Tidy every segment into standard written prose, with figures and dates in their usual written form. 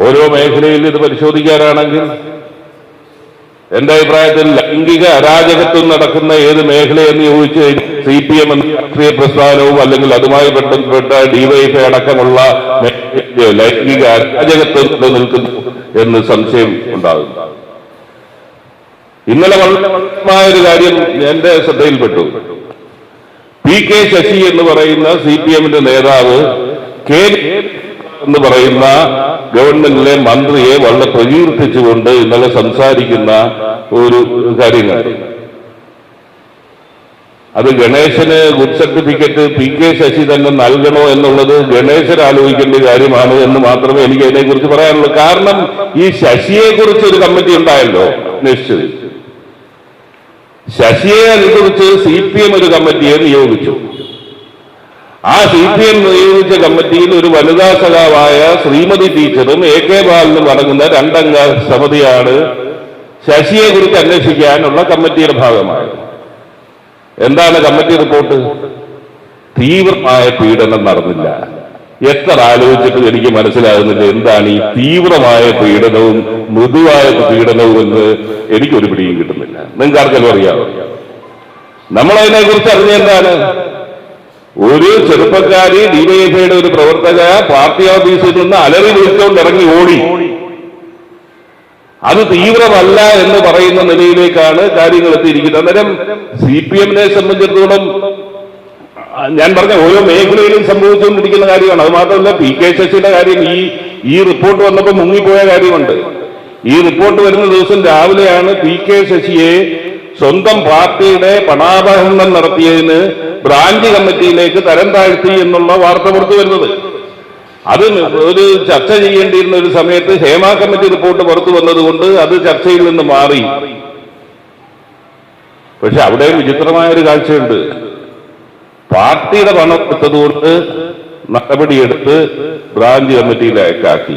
ഓരോ മേഖലയിൽ ഇത് പരിശോധിക്കാനാണെങ്കിൽ എന്റെ അഭിപ്രായത്തിൽ ലൈംഗിക അരാജകത്വം നടക്കുന്ന ഏത് മേഖലയെന്ന് ചോദിച്ചു CPM എന്ന രാഷ്ട്രീയ പ്രസ്ഥാനവും അല്ലെങ്കിൽ അതുമായി ബന്ധപ്പെട്ട DYFI അടക്കമുള്ള ലൈംഗിക അരാജകത്വം നിലനിൽക്കുന്നു എന്ന് സംശയം ഉണ്ടാകും. ഇന്നലെ വളരെമായൊരു കാര്യം എന്റെ ശ്രദ്ധയിൽപ്പെട്ടു. PK ശശി എന്ന് പറയുന്ന CPMന്റെ നേതാവ് എന്ന് പറയുന്ന ഗവൺമെന്റിലെ മന്ത്രിയെ വളരെ പ്രകീർത്തിച്ചുകൊണ്ട് ഇന്നലെ സംസാരിക്കുന്ന ഒരു കാര്യങ്ങൾ. അത് Ganeshan good certificate PK Sasi തന്നെ നൽകണോ എന്നുള്ളത് ഗണേശൻ ആലോചിക്കേണ്ട കാര്യമാണ് എന്ന് മാത്രമേ എനിക്ക് അതിനെക്കുറിച്ച് പറയാനുള്ളൂ. കാരണം ഈ ശശിയെ കുറിച്ച് ഒരു കമ്മിറ്റി ഉണ്ടായല്ലോ അന്വേഷിച്ചത്. ശശിയെ അനുസരിച്ച് CPM ഒരു കമ്മിറ്റിയെ നിയോഗിച്ചു. ആ CPM നിയോഗിച്ച കമ്മിറ്റിയിൽ ഒരു വനിതാ സഖാവായ ശ്രീമതി ടീച്ചറും AK ബാലനും അടങ്ങുന്ന 2 അംഗ സമിതിയാണ് ശശിയെ കുറിച്ച് അന്വേഷിക്കാനുള്ള കമ്മിറ്റിയുടെ ഭാഗമായത്. എന്താണ് കമ്മിറ്റി റിപ്പോർട്ട്? തീവ്രമായ പീഡനം നടന്നില്ല. എത്ര ആലോചിച്ചിട്ട് എനിക്ക് മനസ്സിലാകുന്നില്ല എന്താണ് ഈ തീവ്രമായ പീഡനവും മൃദുവായ പീഡനവും എന്ന് എനിക്കൊരു പിടിയും കിട്ടുന്നില്ല. നിങ്ങൾക്ക് ആർക്കെല്ലാം അറിയാമോ? നമ്മളതിനെ കുറിച്ച് അറിഞ്ഞെന്താണ്? ഒരു ചെറുപ്പക്കാരി DYFIയുടെ ഒരു പ്രവർത്തക പാർട്ടി ഓഫീസിൽ നിന്ന് അലറി വിളിച്ചുകൊണ്ട് ഇറങ്ങി ഓടി. അത് തീവ്രമല്ല എന്ന് പറയുന്ന നിലയിലേക്കാണ് കാര്യങ്ങൾ എത്തിയിരിക്കുന്നത്. അന്നേരം CPMനെ സംബന്ധിച്ചിടത്തോളം ഞാൻ പറഞ്ഞ ഓരോ മേഖലയിലും സംഭവിച്ചുകൊണ്ടിരിക്കുന്ന കാര്യമാണ്. അത് മാത്രമല്ല PK ശശിയുടെ കാര്യം ഈ റിപ്പോർട്ട് വന്നപ്പോൾ മുങ്ങിപ്പോയ കാര്യമുണ്ട്. ഈ റിപ്പോർട്ട് വരുന്ന ദിവസം രാവിലെയാണ് PK ശശിയെ സ്വന്തം പാർട്ടിയുടെ പണാപഹരണം നടത്തിയതിന് ബ്രാഞ്ച് കമ്മിറ്റിയിലേക്ക് തരം താഴ്ത്തി എന്നുള്ള വാർത്ത പുറത്തു വരുന്നത്. അത് ഒരു ചർച്ച ചെയ്യേണ്ടിയിരുന്ന ഒരു സമയത്ത് ഹേമ കമ്മിറ്റി റിപ്പോർട്ട് പുറത്തു വന്നതുകൊണ്ട് അത് ചർച്ചയിൽ നിന്ന് മാറി. പക്ഷെ അവിടെ വിചിത്രമായ ഒരു കാഴ്ചയുണ്ട്. പാർട്ടിയുടെ പണം എടുത്തതുകൊണ്ട് നടപടിയെടുത്ത് ബ്രാഞ്ച് കമ്മിറ്റിയിലേക്കാക്കി.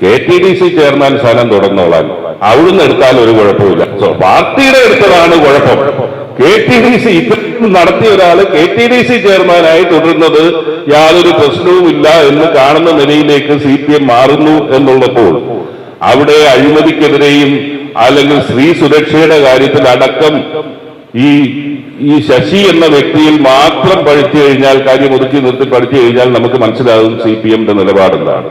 KTDC ചെയർമാൻ സ്ഥാനം തുടർന്നോളാൻ അവിടുന്ന് എടുത്താൽ ഒരു കുഴപ്പമില്ല. പാർട്ടിയുടെ എടുത്തതാണ് കുഴപ്പം. KTDC നടത്തിയ ഒരാള് KTDC ചെയർമാനായി തുടരുന്നത് യാതൊരു പ്രശ്നവുമില്ല എന്ന് കാണുന്ന നിലയിലേക്ക് CPM മാറുന്നു എന്നുള്ളപ്പോൾ അവിടെ അഴിമതിക്കെതിരെയും അല്ലെങ്കിൽ സ്ത്രീ സുരക്ഷയുടെ കാര്യത്തിൽ അടക്കം ഈ ശശി എന്ന വ്യക്തിയിൽ മാത്രം പഠിച്ചു കഴിഞ്ഞാൽ, കാര്യം ഒതുക്കി നിർത്തി പഠിച്ചു കഴിഞ്ഞാൽ നമുക്ക് മനസ്സിലാകും CPMന്റെ നിലപാടെന്താണ്.